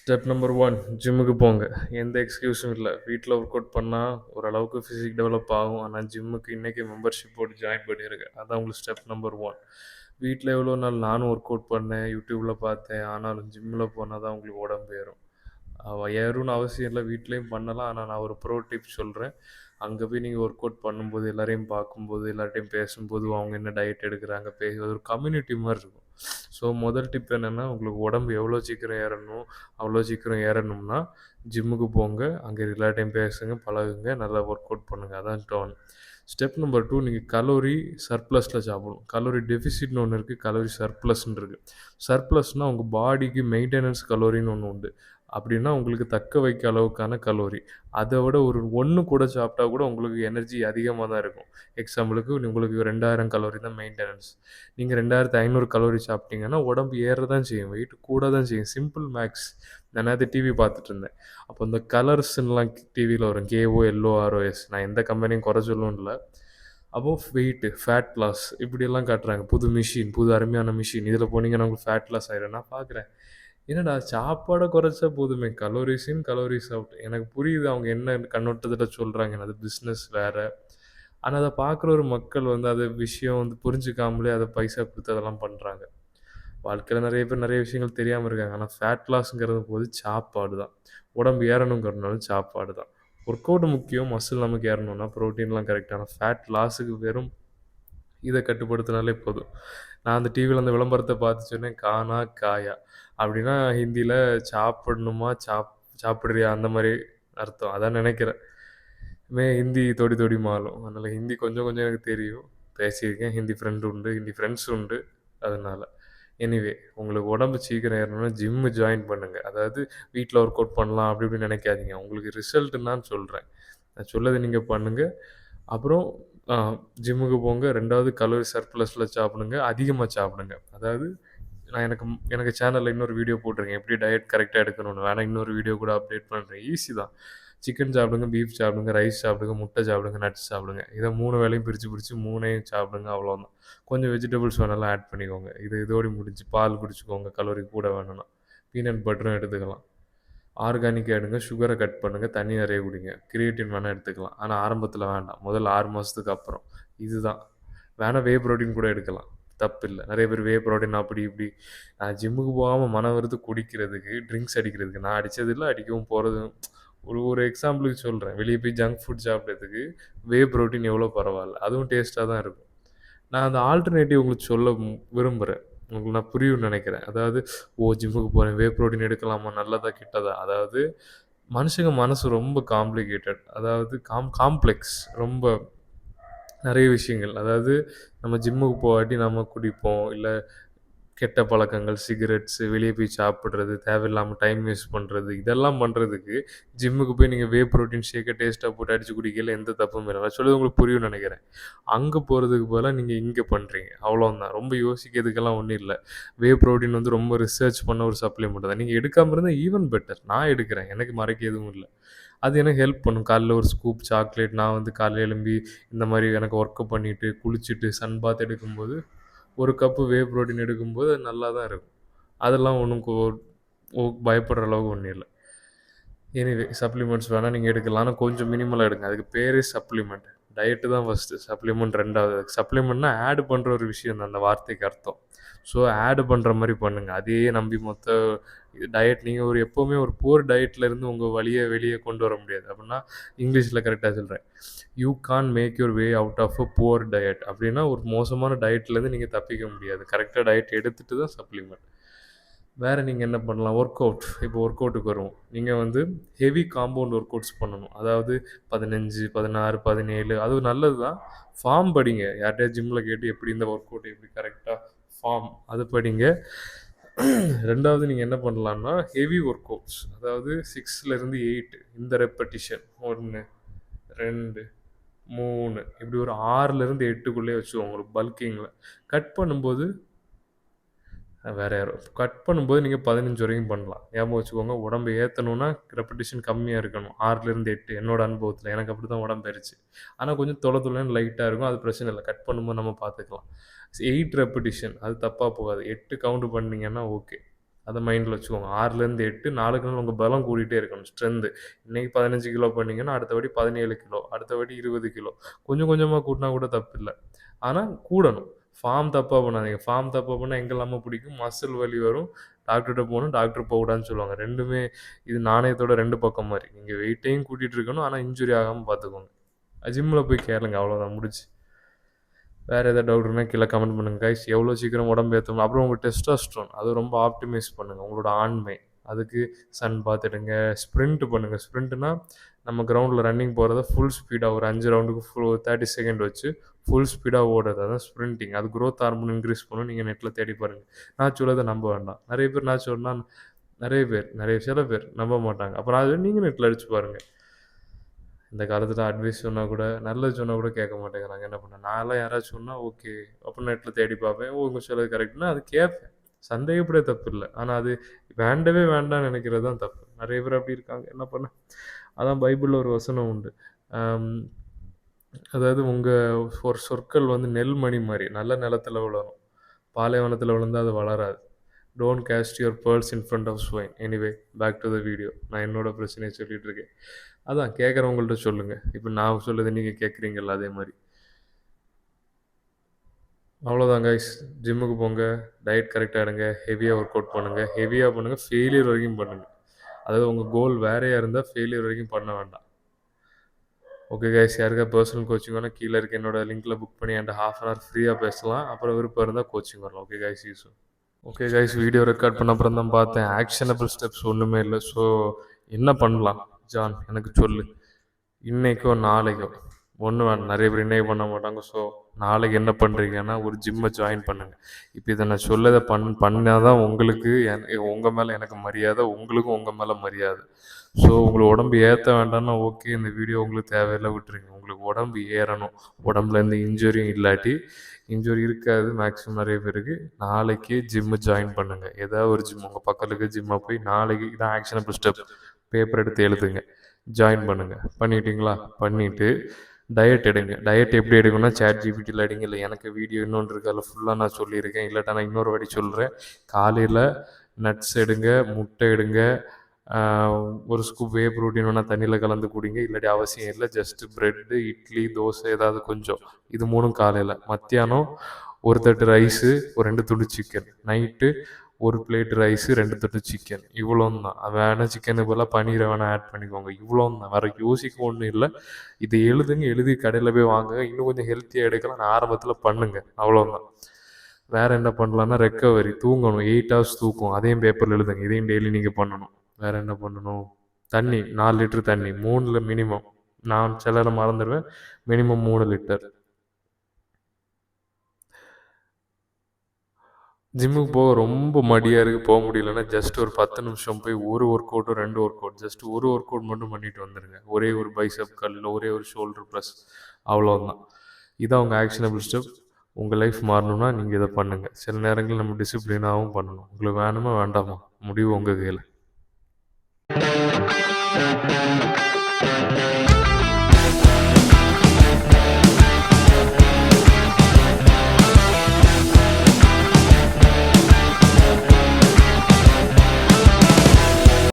Step number 1 ஜிம்முக்கு போங்க. எந்த எக்ஸ்கியூஸும் இல்ல. வீட்ல ஒர்க் அவுட் பண்ணா ஓரளவுக்கு ஃபிசிக் டெவலப் ஆகும். ஆனா ஜிம்முக்கு இன்னைக்கே மெம்பர்ஷிப் போட்டு ஜாயின் பண்ணிருங்க. அதான் உங்களுக்கு ஸ்டெப் நம்பர் 1. வீட்ல எவ்வளோ நாள் நானும் ஒர்க் அவுட் பண்ணேன். யூடியூப்ல பார்த்தேன். ஆனாலும் ஜிம்ல போனா தான் உங்களுக்கு உடம்பு ஏறும். ஏறும்னு அவசியம் இல்ல. வீட்லயும் பண்ணலாம். ஆனா நான் ஒரு ப்ரோ டிப் சொல்றேன். அங்க போய் நீங்க ஒர்க் அவுட் பண்ணும்போது, எல்லாரையும் பார்க்கும்போது, எல்லார்ட்டயும் பேசும்போது, அவங்க என்ன டயட் எடுக்குறாங்க, ஒரு கம்யூனிட்டி மாரி இருக்கும். ஸோ முதல் டிப் என்னன்னா, உங்களுக்கு உடம்பு எவ்வளோ சீக்கிரம் ஏறணும், அவ்வளோ சீக்கிரம் ஏறணும்னா, ஜிம்முக்கு போங்க. அங்க எல்லார்ட்டயும் பேசுங்க, பழகுங்க, நல்லா ஒர்க் அவுட் பண்ணுங்க. அதான் டோன். ஸ்டெப் நம்பர் 2 நீங்க கலோரி சர்ப்ளஸ்ல சாப்பிடணும். கலோரி டெஃபிசிட்னு ஒண்ணு இருக்கு. கலோரி சர்ப்ளஸ்ன்னு இருக்கு. சர்ப்ளஸ்னா உங்க பாடிக்கு மெயின்டெனன்ஸ் கலோரின்னு ஒண்ணு உண்டு. அப்படின்னா உங்களுக்கு தக்க வைக்க அளவுக்கான கலோரி. அத விட ஒரு 1 கூட சாப்பிட்டா கூட உங்களுக்கு எனர்ஜி அதிகமா தான் இருக்கும். எக்ஸாம்பிளுக்கு உங்களுக்கு 2000 கலோரி தான் மெயின்டெனன்ஸ். நீங்க 2500 கலோரி சாப்பிட்டீங்கன்னா, உடம்பு ஏற தான் செய்யும். வெயிட் கூட தான் செய்யும். Simple maths. நான் நேத்து டிவி பார்த்துட்டு இருந்தேன். அப்போ இந்த கலர்ஸ்ன்லாம் டிவில வரும். K O, L O, R O S. நான் எந்த கம்பெனியும் குறை சொல்லவும் இல்ல. அப்போ வெயிட், ஃபேட் லாஸ் இப்படியெல்லாம் காட்டுறாங்க. புது மிஷின், புது அருமையான மிஷின். இதில போனீங்கன்னா உங்களுக்கு ஃபேட் லாஸ் ஆயிரும். நான் பார்க்குறேன். என்னடா சாப்பாட குறைச்சா போதுமே, கலோரிஸ் இன் கலோரிஸ் அவுட். எனக்கு புரியுது அவங்க என்ன கண்ணோட்டத்துல சொல்றாங்கன்னு. அது பிசினஸ் வேற. ஆனா அத பார்க்குற ஒரு மக்கள் வந்து அது விஷயம் வந்து புரிஞ்சுக்காமலே அத பைசா குடுத்து அதெல்லாம் பண்றாங்க. வாழ்க்கையில நெறைய பேர் நெறைய விஷயங்கள் தெரியாம இருக்காங்க. ஆனா ஃபேட் லாஸ்ங்கிறது போது சாப்பாடு தான். உடம்பு ஏறணுங்கிறனாலும் சாப்பாடு தான். ஒர்க் அவுட் முக்கியம். மசில் நமக்கு ஏறணும்னா புரோட்டீன்லாம் கரெக்ட். ஆனா ஃபேட் லாஸுக்கு வெறும் இத கட்டுப்படுத்தினாலே போதும். நான் அந்த டிவில அந்த விளம்பரத்த பார்த்து சொன்னேன், "கானா காயா" அப்படின்னா ஹிந்தியில சாப்பிடணுமா, சாப்பிடுறியா அந்த மாரி அர்த்தம். அதான் நெனைக்கிறேன். ஹிந்தி தொடி தொடி மாலும். அதனால ஹிந்தி கொஞ்சம் கொஞ்சம் எனக்கு தெரியும். பேசியிருக்கேன். ஹிந்தி ஃப்ரெண்ட் உண்டு. ஹிந்தி ஃப்ரெண்ட்ஸ் உண்டு. அதனால. எனிவே உங்களுக்கு உடம்பு சீக்கிரம் ஏறணும்னா ஜிம் ஜாயின் பண்ணுங்க. அதாவது வீட்ல ஒர்க் அவுட் பண்ணலாம் அப்படி இப்படின்னு நெனைக்காதீங்க. உங்களுக்கு ரிசல்ட் நான் சொல்றேன். நான் சொல்லத நீங்க பண்ணுங்க. அப்புறம் அ ஜிம்முக்கு போங்க. 2வது கலோரி சர்ப்ளஸ்ல சாப்பிடுங்க. அதிகமா சாப்பிடுங்க. அதாவது நான் எனக்கு சேனல்ல இன்னொரு வீடியோ போட்டிருக்கேன். எப்படி டயட் கரெக்ட்டா எடுக்கணும்னு. வேணா இன்னொரு வீடியோ கூட அப்டேட் பண்றேன். ஈஸி தான். சிக்கன் சாப்பிடுங்க, பீஃப் சாப்பிடுங்க, ரைஸ் சாப்பிடுங்க, முட்டை சாப்பிடுங்க, நட்ஸ் சாப்பிடுங்க. இத 3 வேளையும் பிரிச்சு பிரிச்சு 3யும் சாப்பிடுங்க அவ்வளோதான். கொஞ்சம் வெஜிடபிள்ஸ் வேணாலும் ஆட் பண்ணிக்கோங்க. இதோட முடிஞ்சு. பால் குடிச்சுக்கோங்க கலோரி கூட வேணும்னா. பீனட் பட்டரும் எடுத்துக்கலாம். ஆர்கானிக்கா எடுங்க. சுகர கட் பண்ணுங்க. தண்ணி நெறைய குடிங்க. கிரியேட்டின் வேணா எடுத்துக்கலாம். ஆனா ஆரம்பத்தில வேண்டாம். முதல் 6 மாசத்துக்கு அப்புறம். இதுதான். வேணா வே புரோட்டீன் கூட எடுக்கலாம். தப்பில்ல. நெறைய பேர் வே புரோட்டீன் அப்படி இப்படி. நான் ஜிம்முக்கு போகாம மன வருத்தம் குடிக்கிறதுக்கு, ட்ரிங்க்ஸ் அடிக்கிறதுக்கு நான் அடிச்சதில்ல, அடிக்கவும் போறதும் ஒரு ஒரு எக்ஸாம்பிளுக்கு சொல்றேன். வெளிய போய் ஜங்க் ஃபுட் சாப்பிடுறதுக்கு வே புரோட்டீன் எவ்வளோ பரவால்ல. அதுவும் டேஸ்ட்டா தான் இருக்கும். நான் அந்த ஆல்டர்னேட்டிவ் உங்களுக்கு சொல்ல விரும்புறேன். உங்களுக்கு நான் புரியும்னு நெனைக்கிறேன். அதாவது, ஜிம்முக்கு போறேன். வே புரோட்டீன் எடுக்கலாமா? நல்லதா? கெட்டதா? அதாவது மனுஷங்க மனசு ரொம்ப காம்ப்ளிகேட்டட். அதாவது காம்ப்ளெக்ஸ். ரொம்ப நெறைய விஷயங்கள். அதாவது நம்ம ஜிம்முக்கு போகாட்டி நம்ம குடிப்போம். இல்ல கெட்ட பழக்கங்கள், சிகரெட்ஸு, வெளிய போய் சாப்பிடுறது, தேவையில்லாம டைம் வேஸ்ட் பண்றது, இதெல்லாம் பண்றதுக்கு ஜிம்முக்கு போய் நீங்க வே புரோட்டீன் ஷேக்க டேஸ்ட்டா போட்டு அடிச்சு குடிக்கையில எந்த தப்பும் இல்ல. நான் சொல்றது உங்களுக்கு புரியும்னு நெனைக்கிறேன். அங்க போறதுக்கு பதிலா நீங்க இங்க பண்றீங்க. அவ்வளோதான். ரொம்ப யோசிக்கிறதுக்கெல்லாம் ஒண்ணும் இல்ல. வே புரோட்டீன் வந்து ரொம்ப ரிசர்ச் பண்ண ஒரு சப்ளிமெண்ட் தான். நீங்க எடுக்காம இருந்தா ஈவன் பெட்டர். நான் எடுக்கிறேன். எனக்கு மறைக்க எதுவும் இல்ல. அது எனக்கு ஹெல்ப் பண்ணும். காலைல ஒரு ஸ்கூப் சாக்லேட் நான் வந்து காலைல எழும்பி இந்த மாரி எனக்கு ஒர்க் பண்ணிட்டு, குளிச்சுட்டு, சன் பாத் எடுக்கும்போது, ஒரு கப்பு வே புரோட்டீன் எடுக்கும்போது அது நல்லா தான் இருக்கும். அதெல்லாம் ஒண்ணும் பயப்படுற அளவுக்கு ஒண்ணும் இல்ல. எனிவே சப்ளிமெண்ட்ஸ் வேணா நீங்க எடுக்கலாம். ஆனா கொஞ்சம் மினிமலா எடுங்க. அதுக்கு பேரே சப்ளிமெண்ட். டயட்டு தான் ஃபர்ஸ்ட்டு. சப்ளிமெண்ட் 2வது. சப்ளிமெண்ட்னா ஆட் பண்ற ஒரு விஷயம் தான் அந்த வார்த்தைக்கு அர்த்தம். ஸோ ஆட் பண்ற மாரி பண்ணுங்க. அதையே நம்பி டயட் நீங்க எப்பவுமே ஒரு புவர் டயட்ல இருந்து உங்க வலிய வெளிய கொண்டு வர முடியாது. அப்படின்னா இங்கிலீஷ்ல கரெக்ட்டா சொல்றேன். You can't make your way out of a poor diet. அப்படின்னா ஒரு மோசமான டயட்லேருந்து நீங்க தப்பிக்க முடியாது. கரெக்ட்டா டயட் எடுத்துட்டு தான் சப்ளிமெண்ட். வேற நீங்க என்ன பண்ணலாம்? Work out. இப்போ ஒர்க் அவுட்டுக்கு வருவோம். நீங்க வந்து ஹெவி காம்பவுண்ட் ஒர்க் அவுட்ஸ் பண்ணணும். அதாவது 15, 16, 17 அதுவும் நல்லது தான். ஃபார்ம் படிங்க. யார்ட்டயாவது ஜிம்ல கேட்டு எப்படி இந்த ஒர்க் அவுட் எப்படி கரெக்ட்டா ஃபார்ம் அது படிங்க. 2வது நீங்க என்ன பண்ணலாம்னா, ஹெவி ஒர்க் அவுட்ஸ். அதாவது 6லேருந்து 8 இந்த ரெப்படிஷன் 1, 2, 3 இப்படி ஒரு 6லேருந்து 8க்குள்ளேயே வச்சுக்கோங்க. ஒரு பல்கிங்ல. கட் பண்ணும்போது வேற யாரோ கட் பண்ணும்போது நீங்க 15 வரைக்கும் பண்ணலாம். ஞாபகம் வச்சுக்கோங்க. உடம்ப ஏத்தணும்னா ரெப்படிஷன் கம்மியா இருக்கணும். 6லேருந்து 8 என்னோட அனுபவத்துல. எனக்கு அப்படிதான் உடம்பு ஏறுச்சு. ஆனா கொஞ்சம் தொள தொளன்னு லைட்டா இருக்கும். அது பிரச்சனை இல்ல. கட் பண்ணும்போது நம்ம பார்த்துக்கலாம். 8 ரெப்படிஷன் அது தப்பா போகாது. 8 கவுண்ட் பண்ணீங்கன்னா ஓகே. அதை மைண்டில் வச்சுக்கோங்க. 6லேருந்து 8 நாளுக்கு நாள் உங்கள் பலம் கூடிட்டே இருக்கணும். ஸ்ட்ரென்த்து இன்றைக்கி 15 கிலோ பண்ணீங்கன்னா அடுத்தபடி 17 கிலோ, அடுத்தபடி 20 கிலோ. கொஞ்சம் கொஞ்சமாக கூட்டினா கூட தப்பு இல்லை. ஆனால் கூடணும். ஃபார்ம் தப்பாக பண்ணாதீங்க. ஃபார்ம் தப்பாக பண்ணால் எங்கெல்லாமோ பிடிக்கும், மசில் வலி வரும், டாக்டர்கிட்ட போகணும், டாக்டர் போகக்கூடாதுன்னு சொல்லுவாங்க. ரெண்டுமே இது நாணயத்தோட 2 பக்கம் மாதிரி. நீங்கள் வெயிட்டையும் கூட்டிகிட்டு இருக்கணும், ஆனால் இன்ஜுரி ஆகாமல் பார்த்துக்கோங்க. ஜிம்மில் போய் கேளுங்க, அவ்வளோதான் முடிச்சு. வேறு எதாவது டவுட் இருந்தால் கீழே கமெண்ட் பண்ணுங்கள் கைஸ். எவ்வளோ சீக்கிரம் உடம்பு ஏற்றணும், அப்புறம் உங்கள் டெஸ்டோஸ்டெரோன் அது ரொம்ப ஆப்டிமைஸ் பண்ணுங்கள். உங்களோட ஆண்மை அதுக்கு சன் பார்த்துடுங்க. ஸ்ப்ரிண்ட் பண்ணுங்கள். ஸ்ப்ரிண்ட்னா நம்ம கிரவுண்டில் ரன்னிங் போகிறத ஃபுல் ஸ்பீடாக ஒரு 5 ரவுண்டுக்கு ஃபுல் 30 செகண்ட் வச்சு ஃபுல் ஸ்பீடாக ஓடுறது, அதான் ஸ்ப்ரிண்டிங். அது க்ரோத் ஹார்மோன் இன்க்ரீஸ் பண்ணும். நீங்கள் நெட்டில் தேடி பாருங்கள். நான் சொல்லதை நம்ப வேண்டாம். நிறைய பேர் நான் சொன்னால் சில பேர் நம்ப மாட்டாங்க. அப்புறம் அது நீங்கள் நெட்டில் அடித்து பாருங்கள். இந்த காலத்தில் அட்வைஸ் சொன்னால் கூட, நல்லது சொன்னால் கூட கேட்க மாட்டேங்கிறாங்க. என்ன பண்ண, நான்லாம் யாராச்சும் சொன்னால் ஓகே அப்புறம் நெட்டில் தேடி பார்ப்பேன். உங்கள் சொல்கிறது கரெக்ட்னா அது கேட்பேன். சந்தேகப்பட தப்பு இல்லை. ஆனால் அது வேண்டவே வேண்டாம்னு நினைக்கிறது தான் தப்பு. நிறைய பேர் அப்படி இருக்காங்க. என்ன பண்ண, அதான் பைபிளில் ஒரு வசனம் உண்டு. அதாவது ஒரு சொற்கள் வந்து நெல்மணி மாதிரி நல்ல நிலத்தில் விழணும். பாலைவனத்தில் விழுந்தால் அது வளராது. Don't cast your pearls in front of swine. Anyway back to the video. நான் என்னோடய பிரச்சனையை சொல்லிகிட்டு இருக்கேன். அதான் கேட்குறவங்கள்ட்ட சொல்லுங்கள். இப்போ நான் சொல்லுது நீங்கள் கேட்குறீங்கல்ல, அதே மாதிரி. அவ்வளோதான் கைஸ். ஜிம்முக்கு போங்க, டயட் கரெக்டாக இருங்க, ஹெவியாக ஒர்க் அவுட் பண்ணுங்கள். ஹெவியாக பண்ணுங்கள், ஃபெயிலியர் வரைக்கும் பண்ணுங்கள். அதாவது உங்கள் கோல் வேறையாக இருந்தால் ஃபெயிலியர் வரைக்கும் பண்ண வேண்டாம். ஓகே கைஸ், யாருக்கா பர்சனல் கோச்சிங் வேணால் கீழே இருக்க என்னோடய லிங்க்கில் புக் பண்ணி என்கிட்ட ½ hour ஃப்ரீயாக பேசலாம். அப்புறம் விருப்பம் இருந்தால் கோச்சிங் வரலாம். Okay guys, use. Okay guys, video record பண்ண அப்புறம் தான் பார்த்தேன் ஆக்ஷனபிள் ஸ்டெப்ஸ் ஒன்றுமே இல்லை. ஸோ என்ன பண்ணலாம் ஜான், எனக்கு சொல்லு. இன்றைக்கோ நாளைக்கோ ஒன்று வேணும். நிறைய பேர் இன்றைக்கி பண்ண மாட்டாங்க. ஸோ நாளைக்கு என்ன பண்ணுறீங்கன்னா ஒரு ஜிம்மை ஜாயின் பண்ணுங்கள். இப்போ இதை நான் சொல்லதை பண்ணால் தான் உங்களுக்கு உங்கள் மேலே எனக்கு மரியாதை, உங்களுக்கும் உங்கள் மேலே மரியாதை. ஸோ உங்களுக்கு உடம்பு ஏற்ற வேண்டாம்னா ஓகே, இந்த வீடியோ உங்களுக்கு தேவையில்லை, விட்டுருங்க. உங்களுக்கு உடம்பு ஏறணும், உடம்புல எந்த இன்ஜுரியும் இல்லாட்டி, இன்ஜுரி இருக்காது மேக்ஸிமம் நிறைய பேருக்கு. நாளைக்கு ஜிம்மு ஜாயின் பண்ணுங்கள். ஏதாவது ஒரு ஜிம் உங்கள் பக்கத்துக்கு ஜிம்மாக போய் நாளைக்கு இதான் ஆக்ஷனபிள் ஸ்டெப் பேப்பர் எடுத்து எழுதுங்க, ஜாயின் பண்ணுங்கள். பண்ணிட்டீங்களா? பண்ணிவிட்டு டயட் எடுங்க. டயட் எப்படி எடுக்கணும்னா ChatGPTயில் எடுங்க. இல்லை எனக்கு வீடியோ இன்னொன்று இருக்குது, அதில் ஃபுல்லாக நான் சொல்லியிருக்கேன். இல்லாட்டா நான் இன்னொரு வாட்டி சொல்கிறேன். காலையில் நட்ஸ் எடுங்க, முட்டை எடுங்க, ஒரு ஸ்கூப் வே ப்ரோட்டீன் வேணால் தண்ணியில் கலந்து குடிங்க. இல்லாட்டி அவசியம் இல்லை, ஜஸ்ட்டு ப்ரெட்டு, இட்லி, தோசை ஏதாவது கொஞ்சம், இது 3 காலையில். மத்தியானம் ஒரு தட்டு ரைஸு, ஒரு 2 துண்டு சிக்கன். நைட்டு ஒரு பிளேட் ரைஸு, 2 தட்டு சிக்கன். இவ்வளோ தான். வேணால் சிக்கனுக்கு பதிலாக பன்னீரை வேணால் ஆட் பண்ணிக்கோங்க. இவ்வளோ தான், வேறு யோசிக்க ஒன்றும் இல்லை. இதை எழுதுங்க, எழுதி கடையில் போய் வாங்குங்க. இன்னும் கொஞ்சம் ஹெல்த்தியாக எடுக்கலாம். நான் ஆரம்பத்தில் பண்ணுங்கள், அவ்வளோதான். வேறு என்ன பண்ணலான்னா ரெக்கவரி, தூங்கணும். 8 hours தூக்கம், அதையும் பேப்பரில் எழுதுங்க. இதையும் டெய்லி நீங்கள் பண்ணணும். வேறு என்ன பண்ணணும்? தண்ணி 4 லிட்டர் தண்ணி, 3 மினிமம். நான் சிலரை மறந்துடுவேன், மினிமம் 3 லிட்டர். ஜிம்முக்கு போக ரொம்ப மடியாக இருக்குது, போக முடியலன்னா ஜஸ்ட் ஒரு 10 நிமிஷம் போய் ஒரு ஒர்க் அவுட்டோ 2 ஒர்க் அவுட், ஜஸ்ட் ஒரு ஒர்க் அவுட் மட்டும் பண்ணிட்டு வந்துடுங்க. ஒரே ஒரு பைசப் கல், இல்லை ஒரே ஒரு ஷோல்டர் ப்ரெஸ், அவ்வளோதான். இதான் உங்கள் ஆக்ஷனபிள் ஸ்டெப். உங்கள் லைஃப் மாறணும்னா நீங்கள் இதை பண்ணுங்கள். சில நேரங்களில் நம்ம டிசிப்ளினாகவும் பண்ணணும். உங்களுக்கு வேணுமா வேண்டாமா, முடிவு உங்கள் கையில்.